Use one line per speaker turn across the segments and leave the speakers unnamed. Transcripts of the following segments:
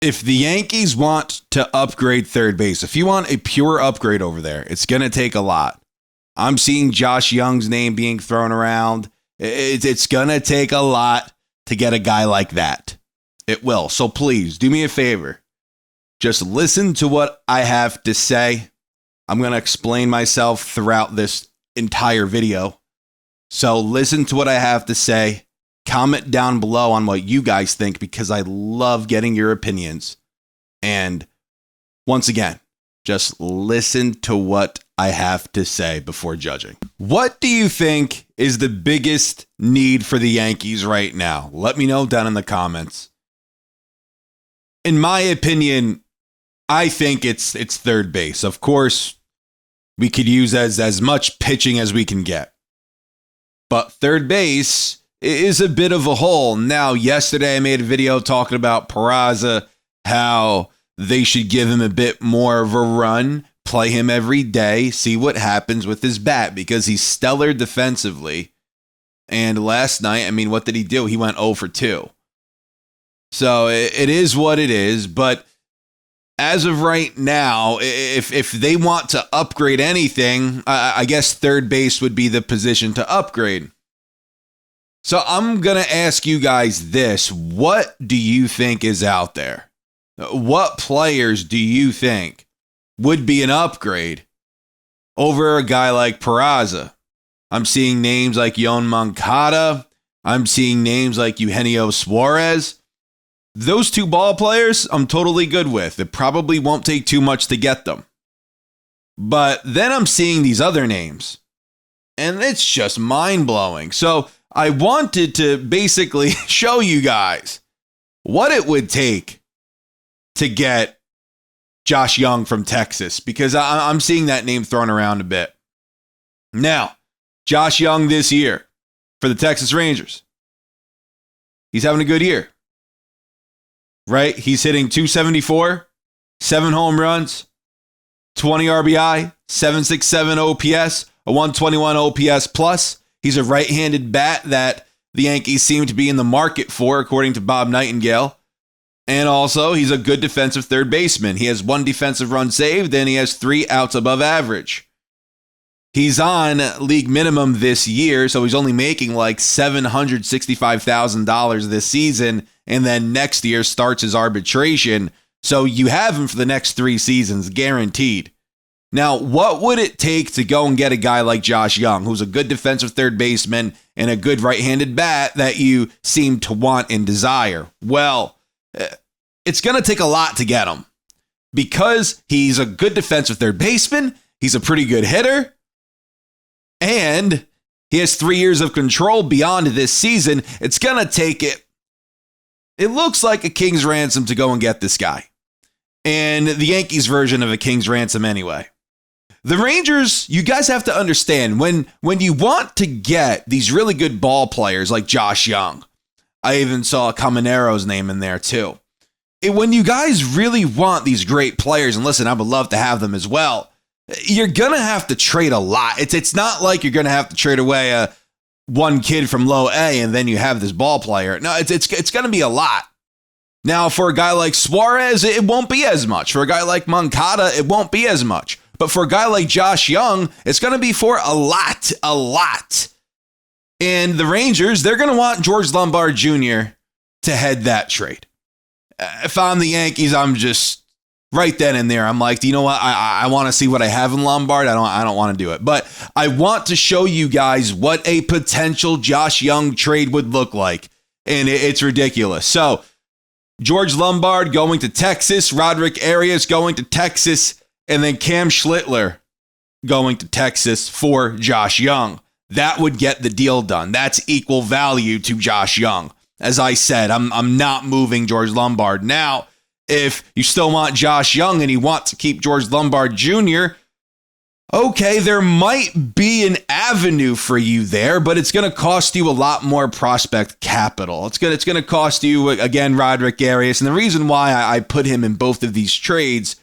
If the Yankees want to upgrade third base, if you want a pure upgrade over there, it's going to take a lot. I'm seeing Josh Jung's name being thrown around. It's going to take a lot to get a guy like that. It will. So please do me a favor. Just listen to what I have to say. I'm going to explain myself throughout this entire video. So listen to what I have to say. Comment down below on what you guys think, because I love getting your opinions. And once again, just listen to what I have to say before judging. What do you think is the biggest need for the Yankees right now? Let me know down in the comments. In my opinion, I think it's third base. Of course, we could use as much pitching as we can get. But third base is a bit of a hole. Now, yesterday I made a video talking about Peraza, how they should give him a bit more of a run, play him every day, see what happens with his bat, because he's stellar defensively. And last night, what did he do? He went 0 for 2. So it is what it is, but as of right now, if they want to upgrade anything, I guess third base would be the position to upgrade. So I'm going to ask you guys this. What do you think is out there? What players do you think would be an upgrade over a guy like Peraza? I'm seeing names like Yoan Moncada. I'm seeing names like Eugenio Suarez. Those two ball players I'm totally good with. It probably won't take too much to get them. But then I'm seeing these other names, and it's just mind-blowing. So I wanted to basically show you guys what it would take to get Josh Jung from Texas, because I'm seeing that name thrown around a bit. Now, Josh Jung this year for the Texas Rangers, he's having a good year, right? He's hitting .274, 7 home runs, 20 RBI, 767 OPS, a 121 OPS plus. He's a right-handed bat that the Yankees seem to be in the market for, according to Bob Nightingale. And also, he's a good defensive third baseman. He has 1 defensive run saved, and he has 3 outs above average. He's on league minimum this year, so he's only making like $765,000 this season, and then next year starts his arbitration. So you have him for the next 3 seasons, guaranteed. Now, what would it take to go and get a guy like Josh Jung, who's a good defensive third baseman and a good right-handed bat that you seem to want and desire? Well, it's going to take a lot to get him, because he's a good defensive third baseman, he's a pretty good hitter, and he has 3 years of control beyond this season. It's going to take it looks like a king's ransom to go and get this guy. And the Yankees version of a king's ransom anyway. The Rangers, you guys have to understand, when you want to get these really good ball players like Josh Jung, I even saw Camanero's name in there too. When you guys really want these great players, and listen, I would love to have them as well, you're going to have to trade a lot. It's not like you're going to have to trade away one kid from low A and then you have this ball player. No, it's going to be a lot. Now, for a guy like Suarez, it won't be as much. For a guy like Moncada, it won't be as much. But for a guy like Josh Jung, it's going to be for a lot. And the Rangers, they're going to want George Lombard Jr. to head that trade. If I'm the Yankees, I'm just right then and there. I'm like, do you know what? I want to see what I have in Lombard. I don't want to do it. But I want to show you guys what a potential Josh Jung trade would look like. And it's ridiculous. So, George Lombard going to Texas, Roderick Arias going to Texas, and then Cam Schlittler going to Texas for Josh Jung. That would get the deal done. That's equal value to Josh Jung. As I said, I'm not moving George Lombard. Now, if you still want Josh Jung and you want to keep George Lombard Jr., okay, there might be an avenue for you there, but it's going to cost you a lot more prospect capital. It's going to cost you, again, Roderick Arias. And the reason why I put him in both of these trades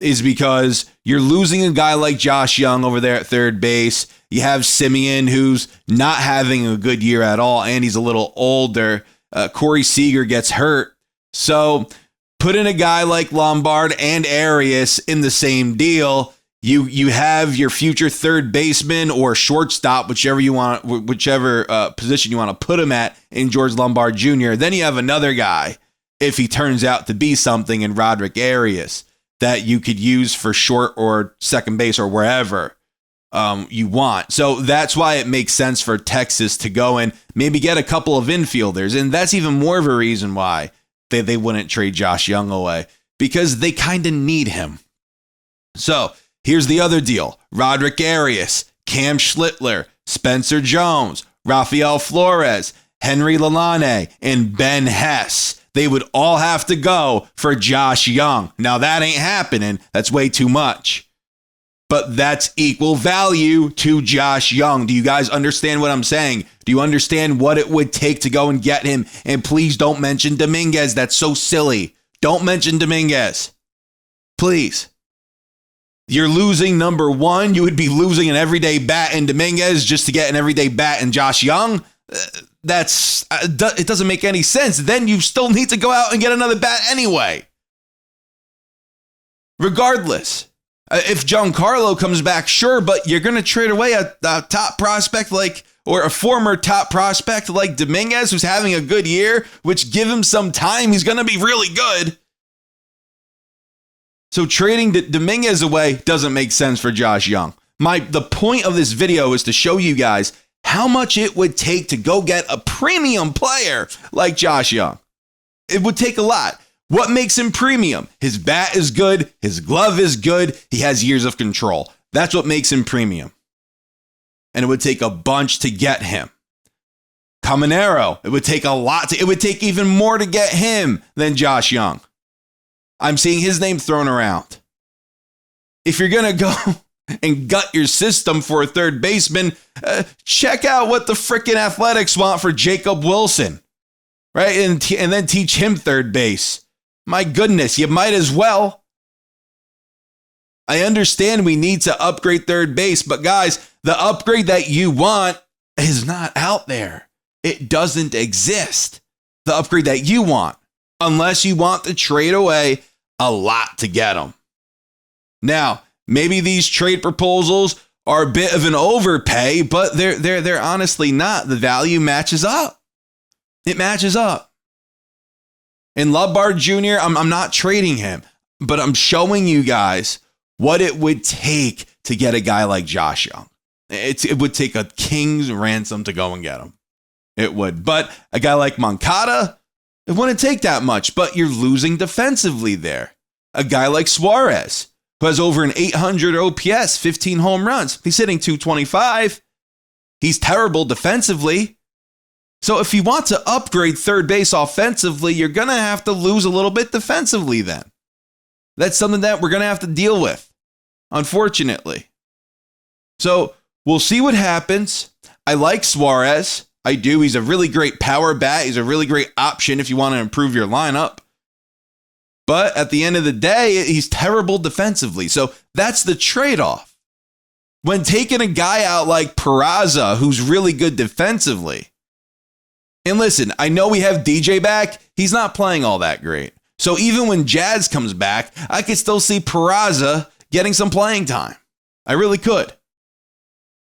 is because you're losing a guy like Josh Jung over there at third base. You have Semien, who's not having a good year at all, and he's a little older. Corey Seager gets hurt. So put in a guy like Lombard and Arias in the same deal. You have your future third baseman or shortstop, whichever position you want to put him at in George Lombard Jr. Then you have another guy, if he turns out to be something, in Roderick Arias, that you could use for short or second base or wherever you want. So that's why it makes sense for Texas to go and maybe get a couple of infielders. And that's even more of a reason why they wouldn't trade Josh Jung away, because they kind of need him. So here's the other deal. Roderick Arias, Cam Schlittler, Spencer Jones, Rafael Flores, Henry Lalane, and Ben Hess. They would all have to go for Josh Jung. Now, that ain't happening. That's way too much. But that's equal value to Josh Jung. Do you guys understand what I'm saying? Do you understand what it would take to go and get him? And please don't mention Dominguez. That's so silly. Don't mention Dominguez. Please. You're losing number one. You would be losing an everyday bat in Dominguez just to get an everyday bat in Josh Jung. It doesn't make any sense. Then you still need to go out and get another bat anyway. Regardless, if Giancarlo comes back, sure, but you're going to trade away a top prospect or a former top prospect like Dominguez, who's having a good year, which give him some time, he's going to be really good. So trading Dominguez away doesn't make sense for Josh Jung. The point of this video is to show you guys how much it would take to go get a premium player like Josh Jung. It would take a lot. What makes him premium? His bat is good. His glove is good. He has years of control. That's what makes him premium. And it would take a bunch to get him. Caminero, it would take a lot. It would take even more to get him than Josh Jung. I'm seeing his name thrown around. If you're going to go and gut your system for a third baseman, check out what the frickin' Athletics want for Jacob Wilson, right? And then teach him third base. My goodness, you might as well. I understand we need to upgrade third base, but guys, the upgrade that you want is not out there. It doesn't exist. The upgrade that you want, unless you want to trade away a lot to get them. Now, maybe these trade proposals are a bit of an overpay, but they're honestly not. The value matches up. It matches up. And Lombard Jr., I'm not trading him, but I'm showing you guys what it would take to get a guy like Josh Jung. It would take a king's ransom to go and get him. It would. But a guy like Moncada, it wouldn't take that much, but you're losing defensively there. A guy like Suarez, who has over an 800 OPS, 15 home runs. He's hitting 225. He's terrible defensively. So if you want to upgrade third base offensively, you're going to have to lose a little bit defensively then. That's something that we're going to have to deal with, unfortunately. So we'll see what happens. I like Suarez. I do. He's a really great power bat. He's a really great option if you want to improve your lineup. But at the end of the day, he's terrible defensively. So that's the trade-off. When taking a guy out like Peraza, who's really good defensively. And listen, I know we have DJ back. He's not playing all that great. So even when Jazz comes back, I could still see Peraza getting some playing time. I really could.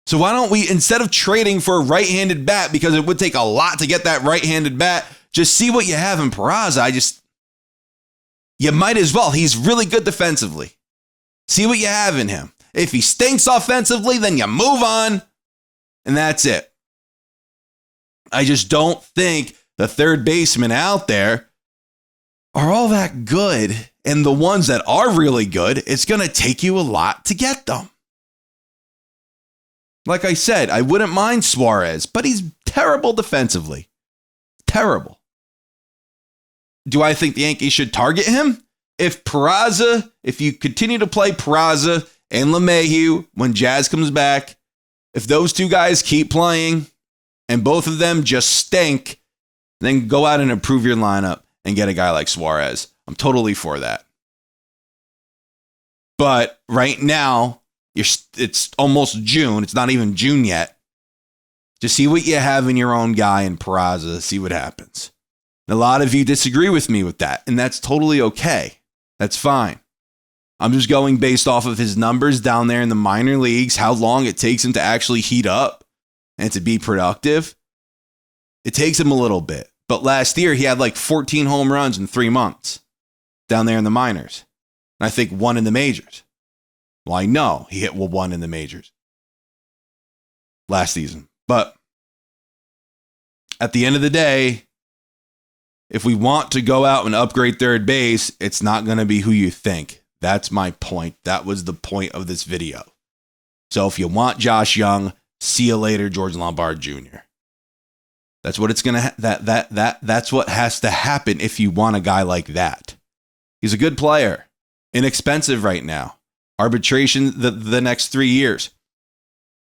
So why don't we, instead of trading for a right-handed bat, because it would take a lot to get that right-handed bat, just see what you have in Peraza. You might as well. He's really good defensively. See what you have in him. If he stinks offensively, then you move on. And that's it. I just don't think the third basemen out there are all that good. And the ones that are really good, it's going to take you a lot to get them. Like I said, I wouldn't mind Suarez, but he's terrible defensively. Terrible. Do I think the Yankees should target him? If you continue to play Peraza and LeMahieu when Jazz comes back, if those two guys keep playing and both of them just stink, then go out and improve your lineup and get a guy like Suarez. I'm totally for that. But right now, it's almost June. It's not even June yet. Just see what you have in your own guy in Peraza. See what happens. And a lot of you disagree with me with that, and that's totally okay. That's fine. I'm just going based off of his numbers down there in the minor leagues, how long it takes him to actually heat up and to be productive. It takes him a little bit. But last year, he had like 14 home runs in 3 months down there in the minors. And I think 1 in the majors. Well, I know he hit 1 in the majors last season. But at the end of the day, if we want to go out and upgrade third base, it's not going to be who you think. That's my point. That was the point of this video. So if you want Josh Jung, see you later, George Lombard Jr. That's what it's going to that's what has to happen if you want a guy like that. He's a good player, inexpensive right now. Arbitration the next 3 years.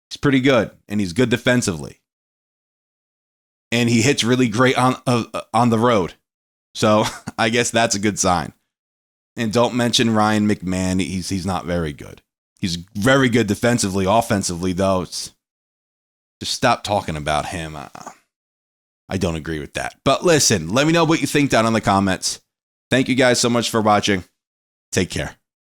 He's pretty good, and he's good defensively. And he hits really great on the road. So I guess that's a good sign. And don't mention Ryan McMahon. He's not very good. He's very good defensively. Offensively, though, just stop talking about him. I don't agree with that. But listen, let me know what you think down in the comments. Thank you guys so much for watching. Take care.